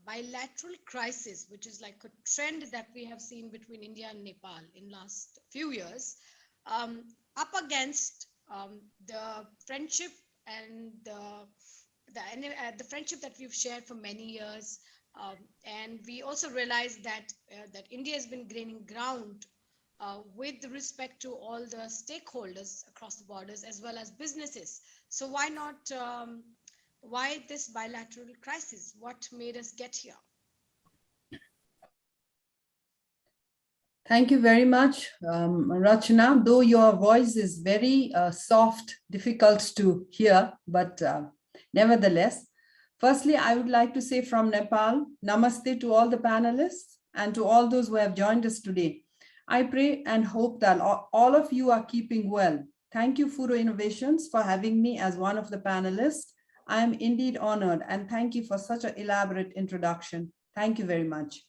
bilateral crisis, which is like a trend that we have seen between India and Nepal in last few years, up against the friendship and the friendship that we've shared for many years. And we also realize that India has been gaining ground with respect to all the stakeholders across the borders as well as businesses. So why not? Why this bilateral crisis? What made us get here? Thank you very much, Rachana. Though your voice is very soft, difficult to hear, but nevertheless, firstly, I would like to say from Nepal, namaste to all the panelists and to all those who have joined us today. I pray and hope that all of you are keeping well. Thank you, Phuro Innovations, for having me as one of the panelists. I am indeed honored, and thank you for such an elaborate introduction. Thank you very much.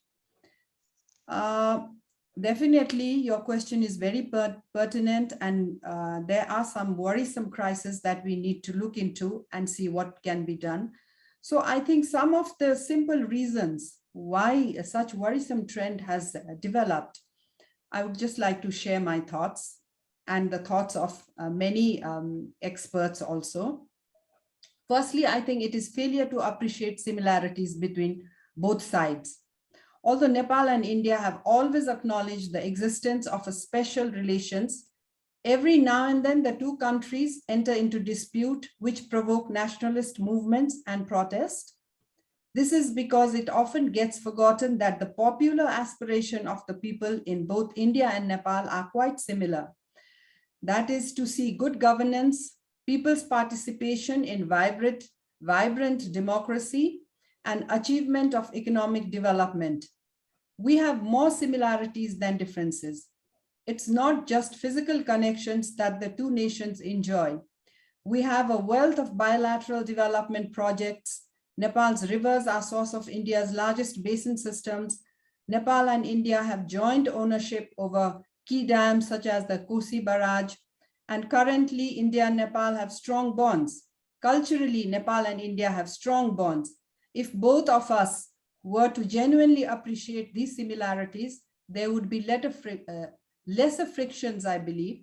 Definitely, your question is very pertinent, and there are some worrisome crises that we need to look into and see what can be done. So I think some of the simple reasons why such worrisome trend has developed, I would just like to share my thoughts and the thoughts of many experts also. Firstly, I think it is failure to appreciate similarities between both sides. Although Nepal and India have always acknowledged the existence of a special relations, every now and then the two countries enter into dispute which provoke nationalist movements and protest. This is because it often gets forgotten that the popular aspiration of the people in both India and Nepal are quite similar. That is to see good governance, people's participation in vibrant democracy, and achievement of economic development. We have more similarities than differences. It's not just physical connections that the two nations enjoy. We have a wealth of bilateral development projects. Nepal's rivers are source of India's largest basin systems. Nepal and India have joint ownership over key dams such as the Kosi Barrage. And currently, India and Nepal have strong bonds. Culturally, Nepal and India have strong bonds. If both of us were to genuinely appreciate these similarities, there would be lesser frictions, I believe.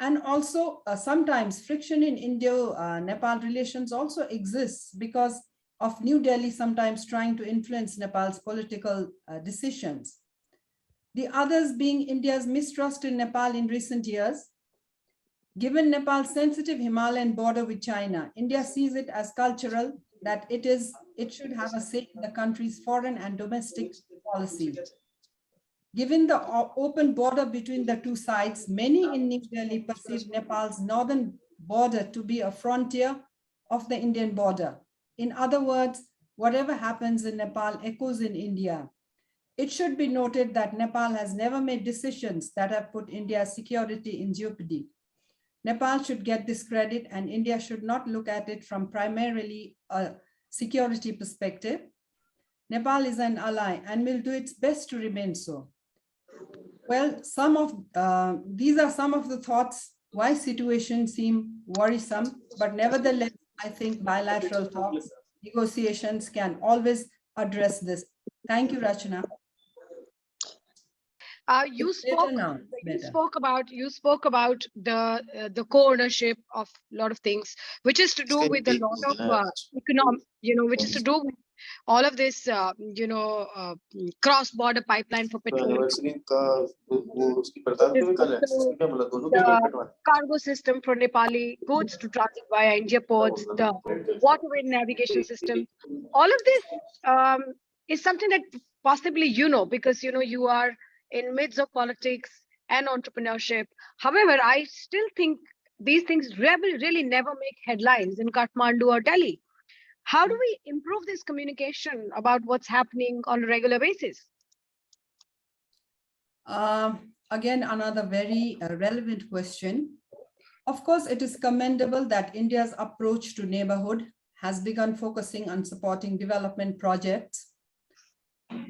And also, sometimes friction in India-Nepal relations also exists because of New Delhi sometimes trying to influence Nepal's political decisions. The others being India's mistrust in Nepal in recent years. Given Nepal's sensitive Himalayan border with China, India sees it as cultural, that it should have a say in the country's foreign and domestic policy. Given the open border between the two sides, many in New Delhi perceive Nepal's northern border to be a frontier of the Indian border. In other words, whatever happens in Nepal echoes in India. It should be noted that Nepal has never made decisions that have put India's security in jeopardy. Nepal should get this credit, and India should not look at it from primarily a security perspective. Nepal is an ally and will do its best to remain so. Well, these are some of the thoughts why situations seem worrisome, but nevertheless, I think bilateral talks, negotiations can always address this. Thank you, Rachana. You spoke about the co-ownership of a lot of things, which is to do with a lot of economic, which is to do with all of this, cross-border pipeline for petrol. The cargo system for Nepali goods to transit via India ports, the waterway navigation system. All of this is something that possibly because you are in midst of politics and entrepreneurship. However, I still think these things really never make headlines in Kathmandu or Delhi. How do we improve this communication about what's happening on a regular basis? Again, another very relevant question. Of course, it is commendable that India's approach to neighborhood has begun focusing on supporting development projects.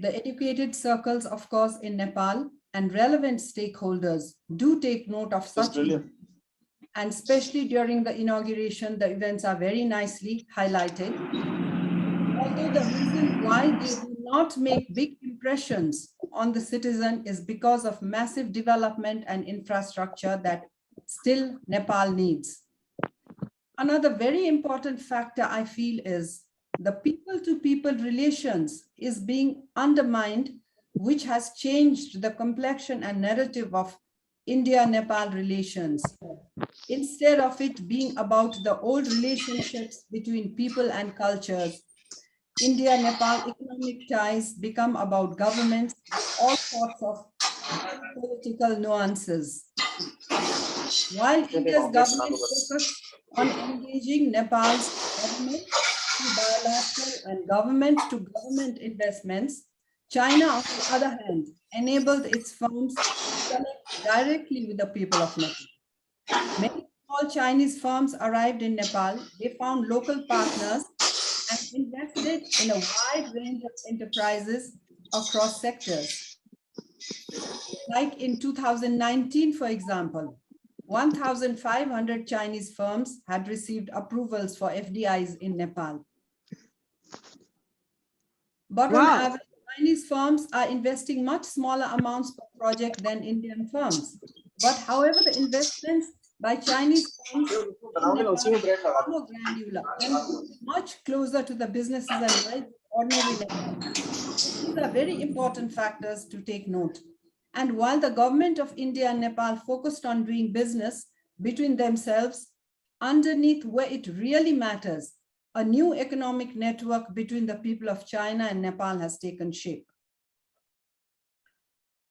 The educated circles, of course, in Nepal and relevant stakeholders do take note of such, and especially during the inauguration, the events are very nicely highlighted. Although the reason why they do not make big impressions on the citizen is because of massive development and infrastructure that still Nepal needs. Another very important factor I feel is the people-to-people relations is being undermined, which has changed the complexion and narrative of India-Nepal relations. Instead of it being about the old relationships between people and cultures, India-Nepal economic ties become about governments with all sorts of political nuances. While India's government focused on engaging Nepal's government through bilateral and government-to-government investments, China, on the other hand, enabled its firms to connect directly with the people of Nepal. Many small Chinese firms arrived in Nepal. They found local partners and invested in a wide range of enterprises across sectors. Like in 2019, for example, 1,500 Chinese firms had received approvals for FDIs in Nepal. But on average, Chinese firms are investing much smaller amounts per project than Indian firms. But however, the investments by Chinese firms in Nepal are more granular and much closer to the businesses and lives of ordinary Nepal. These are very important factors to take note. And while the government of India and Nepal focused on doing business between themselves, underneath where it really matters, a new economic network between the people of China and Nepal has taken shape.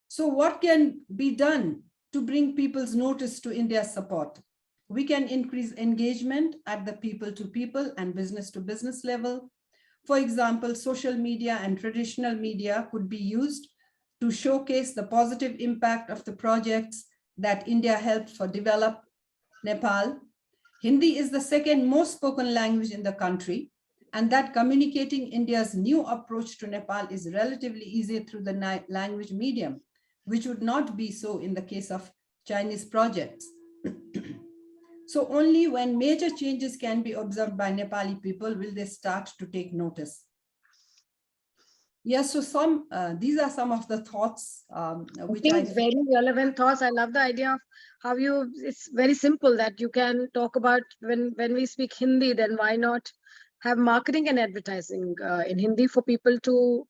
So what can be done to bring people's notice to India's support? We can increase engagement at the people-to-people and business-to-business level. For example, social media and traditional media could be used to showcase the positive impact of the projects that India helped for develop Nepal. Hindi is the second most spoken language in the country, and that communicating India's new approach to Nepal is relatively easier through the language medium, which would not be so in the case of Chinese projects. So only when major changes can be observed by Nepali people will they start to take notice. Yes, so these are some of the thoughts which I think very relevant thoughts. I love the idea of how it's very simple that you can talk about when we speak Hindi, then why not have marketing and advertising in Hindi for people to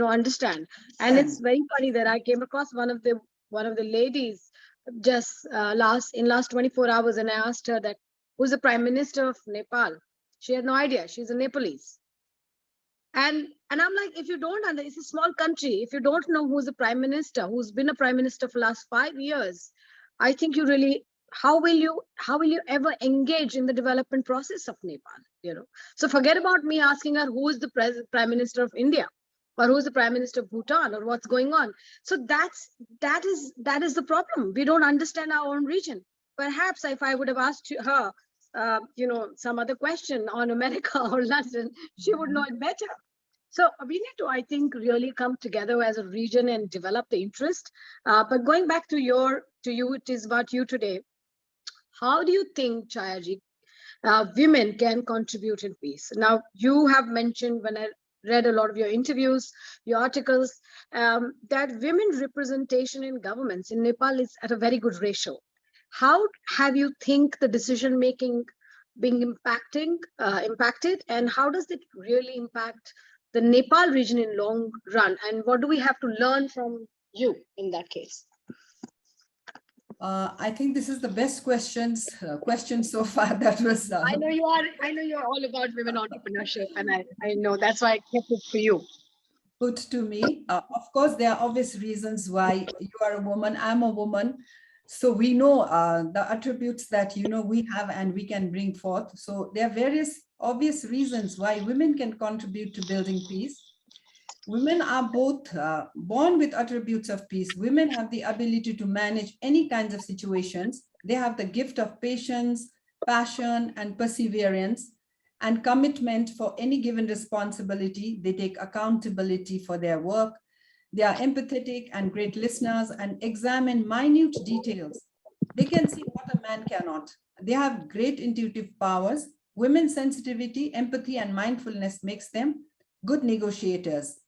understand. And it's very funny that I came across one of the ladies just last 24 hours, and I asked her that who's the Prime Minister of Nepal. She had no idea. She's a Nepalese. And I'm like, if you don't understand, it's a small country. If you don't know who's the prime minister, who's been a prime minister for the last 5 years, I think you really, how will you ever engage in the development process of Nepal? So forget about me asking her who is the prime minister of India, or who's the prime minister of Bhutan, or what's going on. So that is the problem. We don't understand our own region. Perhaps if I would have asked her, some other question on America or London, she would know it better. So we need to, I think, really come together as a region and develop the interest. But going back to you, it is about you today. How do you think, Chhaya, women can contribute in peace? Now, you have mentioned when I read a lot of your interviews, your articles, that women representation in governments in Nepal is at a very good ratio. How have you think the decision making being impacted, and how does it really impact the Nepal region in long run, and what do we have to learn from you in that case? I think this is the best question so far. That was. I know you're all about women entrepreneurship, and I know that's why I kept it for you. Put to me. Of course, there are obvious reasons why you are a woman. I'm a woman. So we know the attributes that we have and we can bring forth. So there are various obvious reasons why women can contribute to building peace. Women are both born with attributes of peace. Women have the ability to manage any kinds of situations. They have the gift of patience, passion, and perseverance, and commitment for any given responsibility. They take accountability for their work. They are empathetic and great listeners and examine minute details. They can see what a man cannot. They have great intuitive powers. Women's sensitivity, empathy, and mindfulness makes them good negotiators.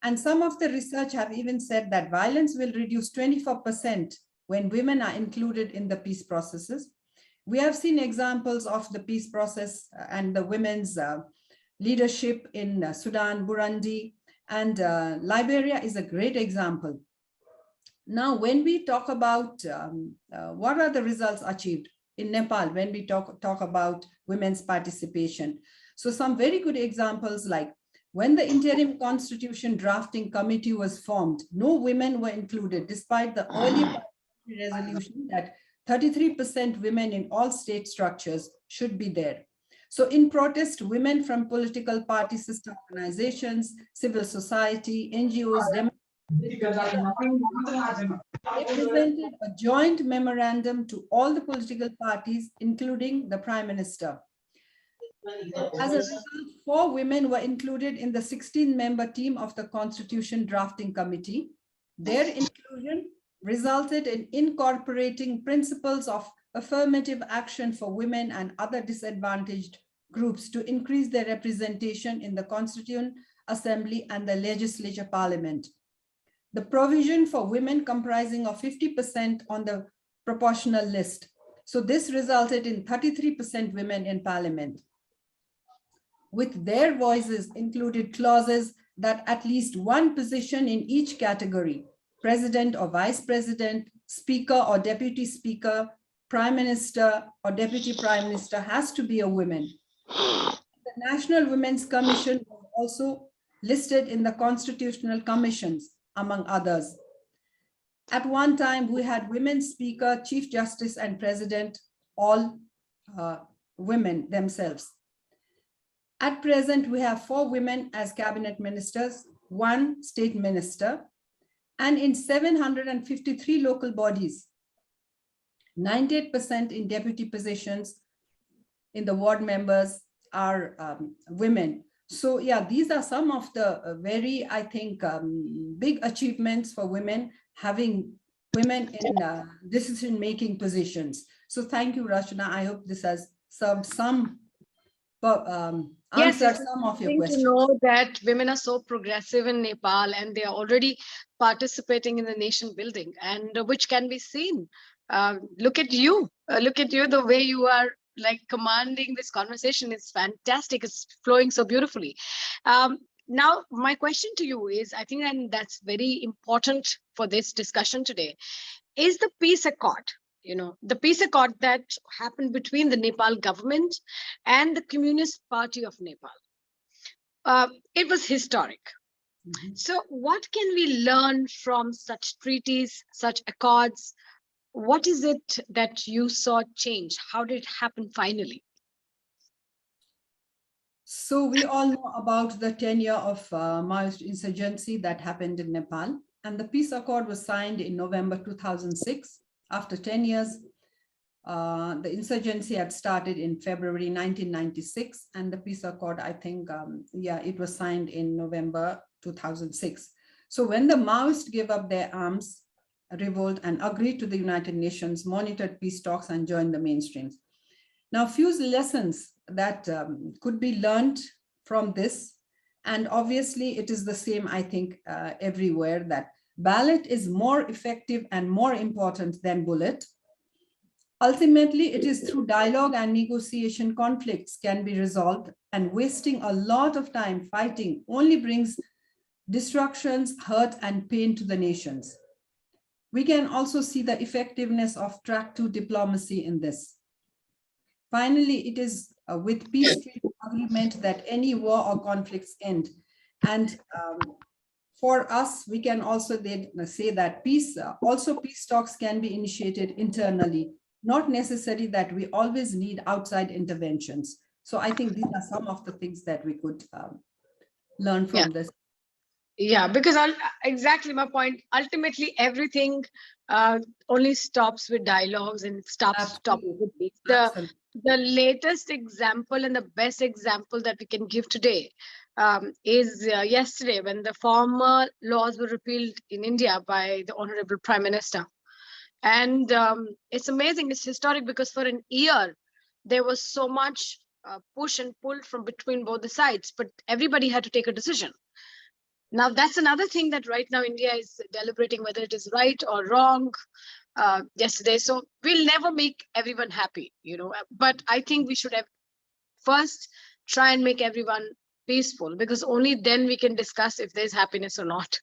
And some of the research have even said that violence will reduce 24% when women are included in the peace processes. We have seen examples of the peace process and the women's leadership in Sudan, Burundi, and Liberia is a great example. Now, when we talk about what are the results achieved in Nepal, when we talk about women's participation. So some very good examples, like when the interim constitution drafting committee was formed, no women were included, despite the early resolution that 33% women in all state structures should be there. So in protest, women from political party system organizations, civil society, NGOs, they presented a joint memorandum to all the political parties, including the Prime Minister. As a result, 4 women were included in the 16-member team of the Constitution Drafting Committee. Their inclusion resulted in incorporating principles of affirmative action for women and other disadvantaged groups to increase their representation in the Constituent Assembly and the Legislature Parliament. The provision for women comprising of 50% on the proportional list. So this resulted in 33% women in Parliament. With their voices included clauses that at least one position in each category, president or vice president, speaker or deputy speaker, prime minister or deputy prime minister, has to be a woman. The National Women's Commission was also listed in the constitutional commissions, among others. At one time, we had women speaker, chief justice, and president, all women themselves. At present, we have 4 women as cabinet ministers, 1 state minister, and in 753 local bodies, 98% in deputy positions in the ward members are women. So yeah, these are some of the very, I think, big achievements for women, having women in decision-making positions. So thank you, Rachna. I hope this has served some, answered some of your questions. To know that women are so progressive in Nepal and they are already participating in the nation building, and which can be seen. Look at you, the way you are like commanding this conversation is fantastic. It's flowing so beautifully. Now, my question to you is, I think, and that's very important for this discussion today, is the peace accord, the peace accord that happened between the Nepal government and the Communist Party of Nepal. It was historic. Mm-hmm. So what can we learn from such treaties, such accords? What is it that you saw change? How did it happen finally? So we all know about the tenure of Maoist insurgency that happened in Nepal, and the peace accord was signed in November 2006. After 10 years, the insurgency had started in February 1996, and the peace accord, I think, it was signed in November 2006. So when the Maoists gave up their arms, revolt, and agreed to the United Nations monitored peace talks and joined the mainstreams. Now, a few lessons that could be learned from this, and obviously it is the same, I think, everywhere, that ballot is more effective and more important than bullet. Ultimately, it is through dialogue and negotiation conflicts can be resolved, and wasting a lot of time fighting only brings destructions, hurt, and pain to the nations. We can also see the effectiveness of track 2 diplomacy in this. Finally, it is with peace treaty agreement that any war or conflicts end. And for us, we can also say that peace talks can be initiated internally, not necessary that we always need outside interventions. So I think these are some of the things that we could learn from this. Yeah, because exactly my point. Ultimately, everything only stops with dialogues and stops with peace. The latest example and the best example that we can give today is yesterday, when the former laws were repealed in India by the Honorable Prime Minister. And it's amazing, it's historic, because for an year, there was so much push and pull from between both the sides, but everybody had to take a decision. Now, that's another thing that right now India is deliberating whether it is right or wrong yesterday. So we'll never make everyone happy, but I think we should have first try and make everyone peaceful, because only then we can discuss if there's happiness or not.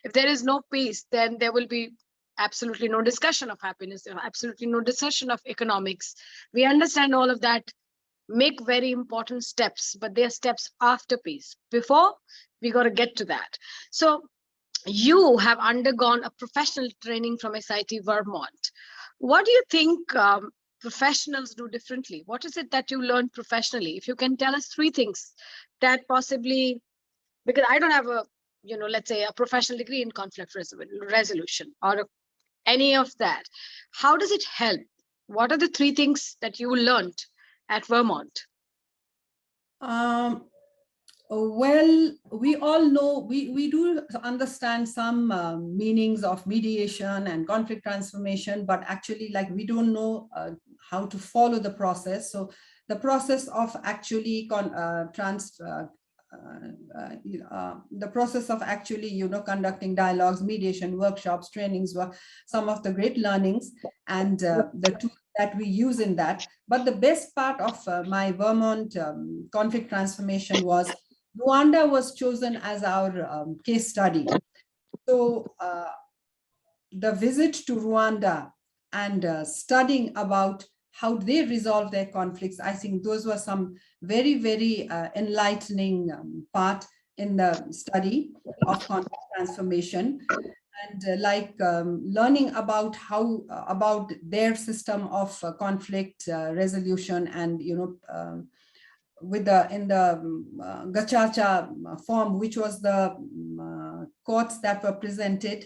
If there is no peace, then there will be absolutely no discussion of happiness, absolutely no discussion of economics. We understand all of that, make very important steps, but they are steps after peace. Before, we got to get to that. So you have undergone a professional training from SIT Vermont. What do you think professionals do differently? What is it that you learned professionally? If you can tell us three things that possibly, because I don't have a, let's say a professional degree in conflict resolution or any of that. How does it help? What are the three things that you learned at Vermont? Well, we all know, we do understand some meanings of mediation and conflict transformation, but actually, like, we don't know how to follow the process. So the process of actually conducting dialogues, mediation, workshops, trainings were some of the great learnings and the tools that we use in that. But the best part of my Vermont conflict transformation was Rwanda was chosen as our case study. So the visit to Rwanda and studying about how they resolve their conflicts, I think those were some very, very enlightening part in the study of conflict transformation. And learning about how about their system of conflict resolution, and with in the Gacaca form, which was the courts that were presented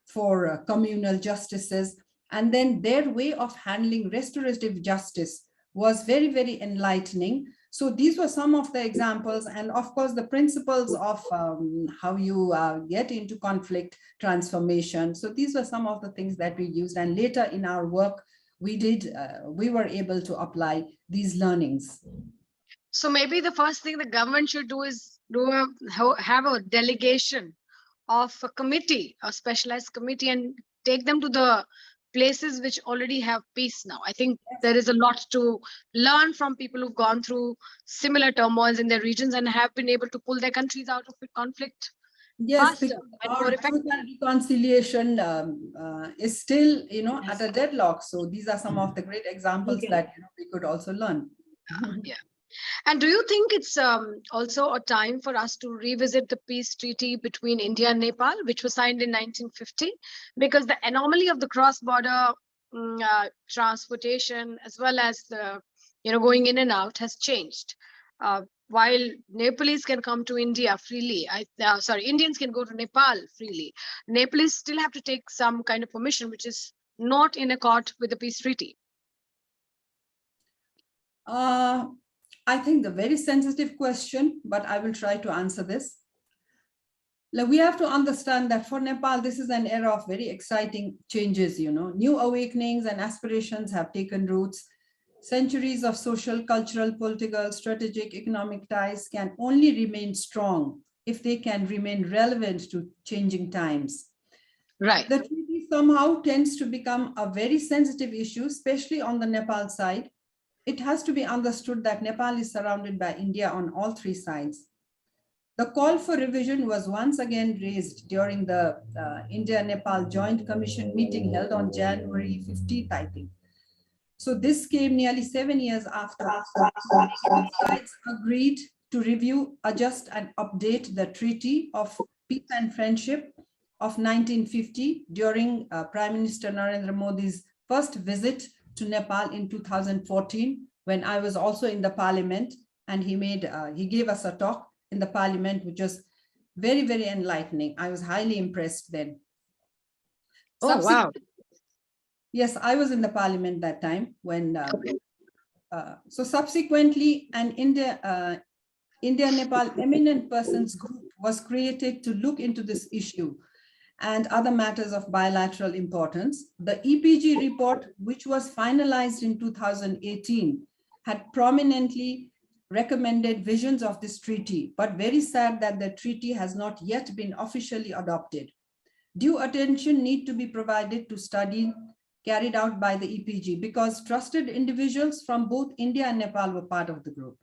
for communal justices, and then their way of handling restorative justice was very, very enlightening. So these were some of the examples, and of course the principles of how you get into conflict transformation. So these were some of the things that we used, and later in our work we were able to apply these learnings. So maybe the first thing the government should do is have a delegation of a committee, a specialized committee, and take them to the places which already have peace now. I think there is a lot to learn from people who've gone through similar turmoils in their regions and have been able to pull their countries out of the conflict. Yes, because our truth and reconciliation is still, at a deadlock. So these are some of the great examples that we could also learn. Yeah. And do you think it's also a time for us to revisit the peace treaty between India and Nepal, which was signed in 1950? Because the anomaly of the cross-border transportation, as well as the, going in and out, has changed. While Nepalese can come to India freely, Indians can go to Nepal freely, Nepalese still have to take some kind of permission, which is not in accord with the peace treaty. I think a very sensitive question, but I will try to answer this. We have to understand that for Nepal, this is an era of very exciting changes, New awakenings and aspirations have taken roots. Centuries of social, cultural, political, strategic, economic ties can only remain strong if they can remain relevant to changing times. Right. The treaty somehow tends to become a very sensitive issue, especially on the Nepal side. It has to be understood that Nepal is surrounded by India on all three sides. The call for revision was once again raised during the India-Nepal Joint Commission meeting held on January 15th, I think. So this came nearly 7 years after sides agreed to review, adjust, and update the Treaty of Peace and Friendship of 1950 during Prime Minister Narendra Modi's first visit to Nepal in 2014, when I was also in the parliament, and he gave us a talk in the parliament, which was very, very enlightening. I was highly impressed then. Oh, wow. Yes, I was in the parliament that time when, so subsequently an India-Nepal Eminent Persons Group was created to look into this issue and other matters of bilateral importance. The EPG report, which was finalized in 2018, had prominently recommended visions of this treaty, but very sad that the treaty has not yet been officially adopted. Due attention need to be provided to study carried out by the EPG because trusted individuals from both India and Nepal were part of the group.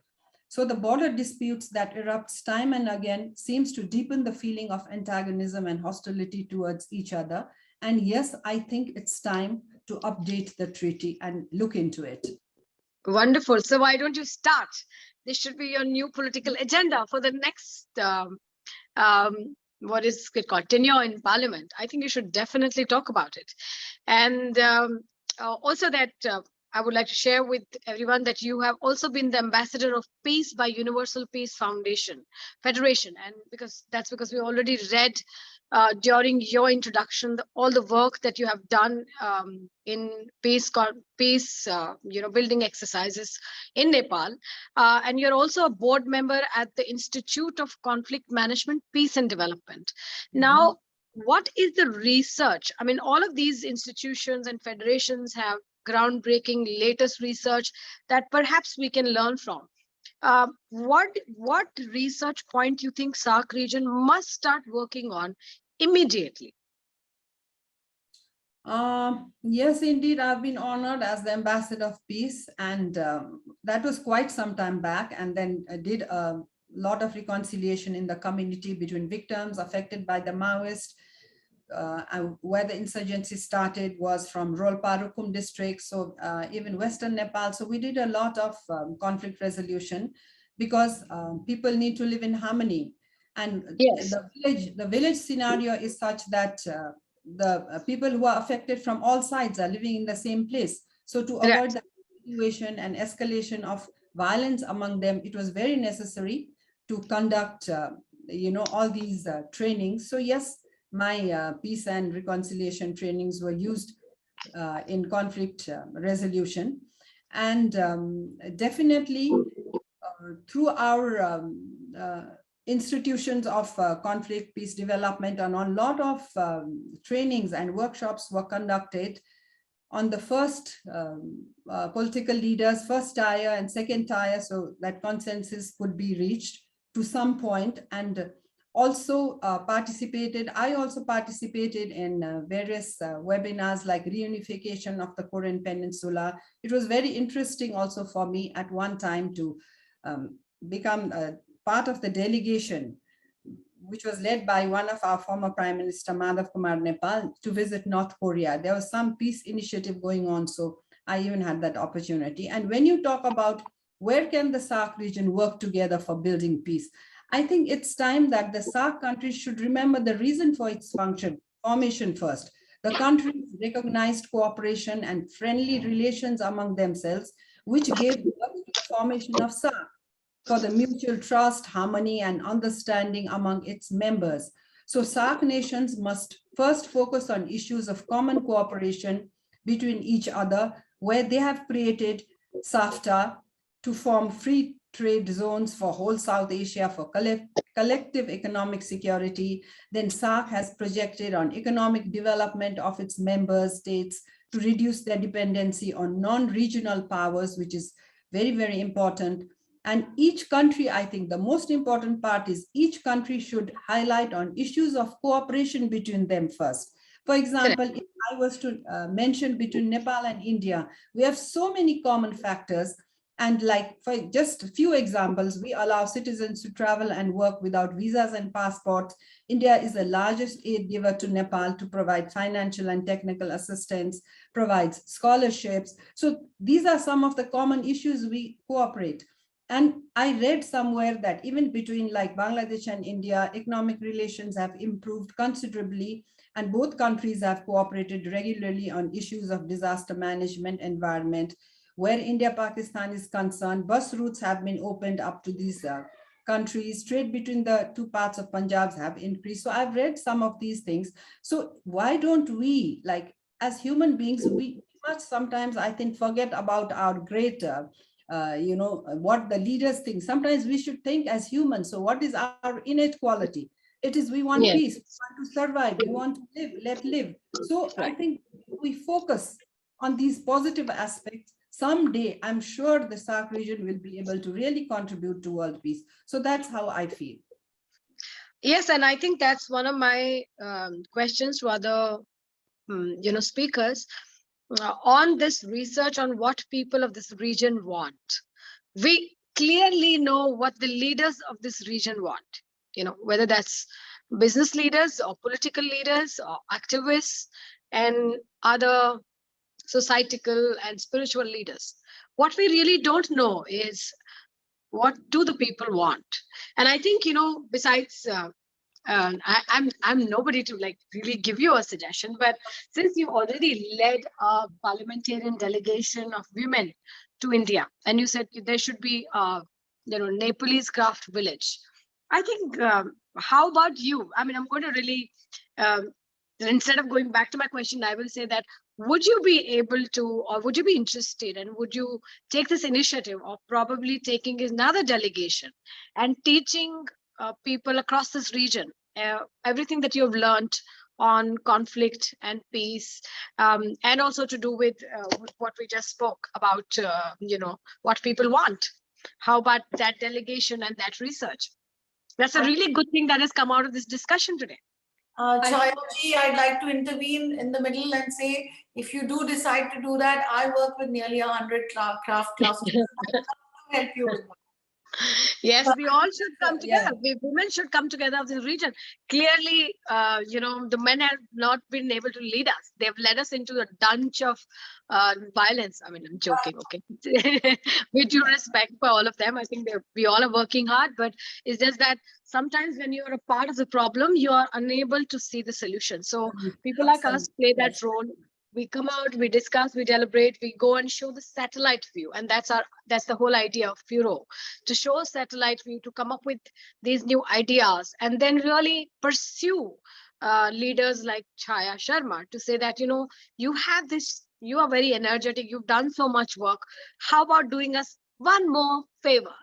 So the border disputes that erupts time and again seems to deepen the feeling of antagonism and hostility towards each other. And yes, I think it's time to update the treaty and look into it. Wonderful. So why don't you start? This should be your new political agenda for the next, what is it called, tenure in Parliament. I think you should definitely talk about it. And also that I would like to share with everyone that you have also been the ambassador of peace by Universal Peace Federation. And because we already read during your introduction all the work that you have done in peace building exercises in Nepal, and you're also a board member at the Institute of Conflict Management, Peace and Development. Now, what is the research? I mean, all of these institutions and federations have groundbreaking latest research that perhaps we can learn from. What research point you think SAARC region must start working on immediately? Yes, indeed, I've been honored as the ambassador of peace, and that was quite some time back, and then I did a lot of reconciliation in the community between victims affected by the Maoist. Where the insurgency started was from Rolpa-Rukum district, so even Western Nepal. So we did a lot of conflict resolution because people need to live in harmony. And yes, the village scenario is such that the people who are affected from all sides are living in the same place. So to avoid the situation and escalation of violence among them, it was very necessary to conduct, all these trainings. So yes, my peace and reconciliation trainings were used in conflict resolution. And definitely through our institutions of conflict, peace development, and a lot of trainings and workshops were conducted on the first political leaders, first tier and second tier, so that consensus could be reached to some point. And also I also participated in various webinars like reunification of the Korean Peninsula. It was very interesting also for me at one time to become a part of the delegation, which was led by one of our former Prime Minister, Madhav Kumar Nepal, to visit North Korea. There was some peace initiative going on, so I even had that opportunity. And when you talk about where can the SAARC region work together for building peace, I think it's time that the SAARC countries should remember the reason for its formation first. The countries recognized cooperation and friendly relations among themselves, which gave birth to the formation of SAARC for the mutual trust, harmony, and understanding among its members. So SAARC nations must first focus on issues of common cooperation between each other, where they have created SAFTA to form free trade zones for whole South Asia for collective economic security. Then SAARC has projected on economic development of its member states to reduce their dependency on non-regional powers, which is very, very important. And each country, I think the most important part is each country should highlight on issues of cooperation between them first. For example, if I was to mention between Nepal and India, we have so many common factors. And like for just a few examples, we allow citizens to travel and work without visas and passports. India is the largest aid giver to Nepal to provide financial and technical assistance, provides scholarships. So these are some of the common issues we cooperate. And I read somewhere that even between like Bangladesh and India, economic relations have improved considerably, and both countries have cooperated regularly on issues of disaster management, environment. Where India-Pakistan is concerned, bus routes have been opened up to these countries. Trade between the two parts of Punjab have increased. So I've read some of these things. So why don't we, like as human beings, we must sometimes, I think, forget about our great, what the leaders think. Sometimes we should think as humans. So what is our innate quality? It is we want peace, we want to survive, we want to live, let live. So I think we focus on these positive aspects. someday I'm sure the SAARC region will be able to really contribute to world peace. So that's how I feel. Yes, and I think that's one of my questions to other speakers on this research on what people of this region want. We clearly know what the leaders of this region want, whether that's business leaders or political leaders or activists and other societal and spiritual leaders. What we really don't know is what do the people want. And I think, besides I'm nobody to like really give you a suggestion, but since you already led a parliamentarian delegation of women to India, and you said there should be Nepalese craft village, I think how about you? I mean, I'm going to really instead of going back to my question, I will say that would you be able to, or would you be interested, and would you take this initiative of probably taking another delegation and teaching people across this region everything that you've learned on conflict and peace, and also to do with what we just spoke about, what people want? How about that delegation and that research? That's a really good thing that has come out of this discussion today. Chhaya ji, I'd like to intervene in the middle and say, if you do decide to do that, I work with nearly 100 craft classes. I'd love to help you with that. Yes, we all should come together. We women should come together of this region. Clearly, the men have not been able to lead us. They've led us into a dungeon of violence. I mean, I'm joking, okay? With due respect for all of them, I think we all are working hard, but it's just that sometimes when you're a part of the problem, you are unable to see the solution. So people like us play that role. We come out, we discuss, we deliberate, we go and show the satellite view. And that's the whole idea of Phuro, to show a satellite view, to come up with these new ideas, and then really pursue leaders like Chhaya Sharma to say that, you have this, you are very energetic, you've done so much work. How about doing us one more favor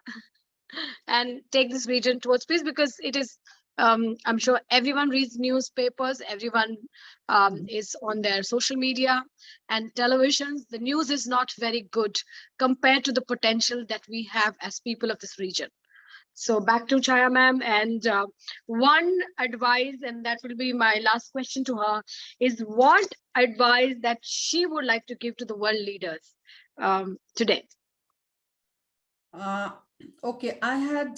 and take this region towards peace? Because it is, I'm sure everyone reads newspapers, everyone is on their social media and televisions. The news is not very good compared to the potential that we have as people of this region. So back to Chhaya ma'am, and one advice, and that will be my last question to her, is what advice that she would like to give to the world leaders today? Okay, I had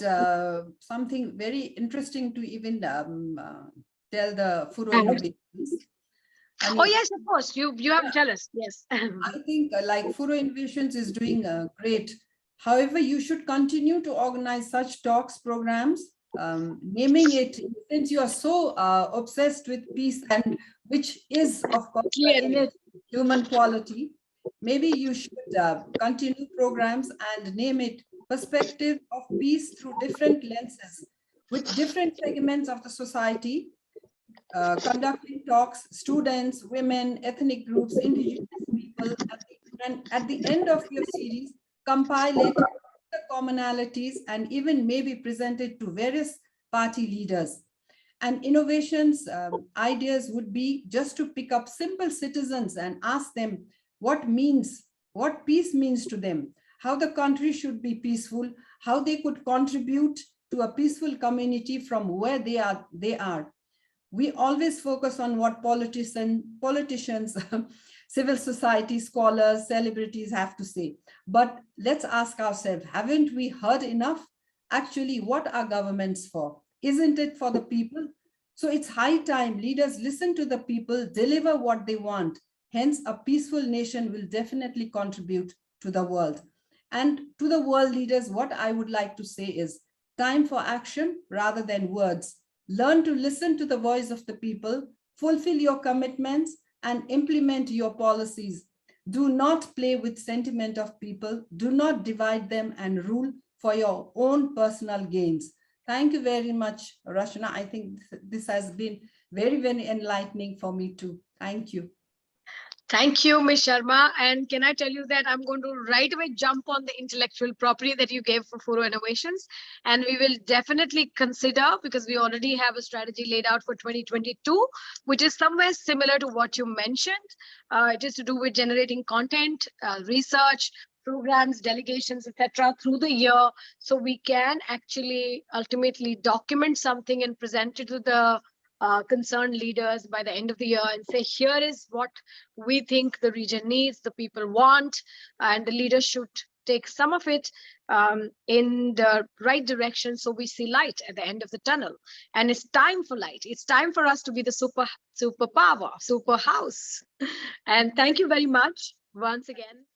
something very interesting to even tell the Phuro Innovations. I mean, oh yes, of course, you have to tell us. Yes. I think like Phuro Innovations is doing great. However, you should continue to organize such talks, programs, naming it, since you are so obsessed with peace, and which is of course a human quality. Maybe you should continue programs and name it Perspective of Peace Through Different Lenses, with different segments of the society, conducting talks, students, women, ethnic groups, indigenous people, and at the end of your series, compile it, the commonalities, and even maybe present it to various party leaders. And innovations, ideas would be just to pick up simple citizens and ask them what peace means to them, how the country should be peaceful, how they could contribute to a peaceful community from where they are. We always focus on what politicians, civil society, scholars, celebrities have to say. But let's ask ourselves, haven't we heard enough? Actually, what are governments for? Isn't it for the people? So it's high time leaders listen to the people, deliver what they want. Hence, a peaceful nation will definitely contribute to the world. And to the world leaders, what I would like to say is time for action rather than words. Learn to listen to the voice of the people, fulfill your commitments, and implement your policies. Do not play with sentiment of people. Do not divide them and rule for your own personal gains. Thank you very much, Rashna. I think this has been very, very enlightening for me too. Thank you. Thank you, Ms. Sharma. And can I tell you that I'm going to right away jump on the intellectual property that you gave for Phuro Innovations. And we will definitely consider, because we already have a strategy laid out for 2022, which is somewhere similar to what you mentioned. It is to do with generating content, research, programs, delegations, etc. through the year. So we can actually ultimately document something and present it to the concerned leaders by the end of the year and say, here is what we think the region needs, the people want, and the leaders should take some of it in the right direction so we see light at the end of the tunnel. And it's time for light. It's time for us to be the superpower, super house. And thank you very much once again.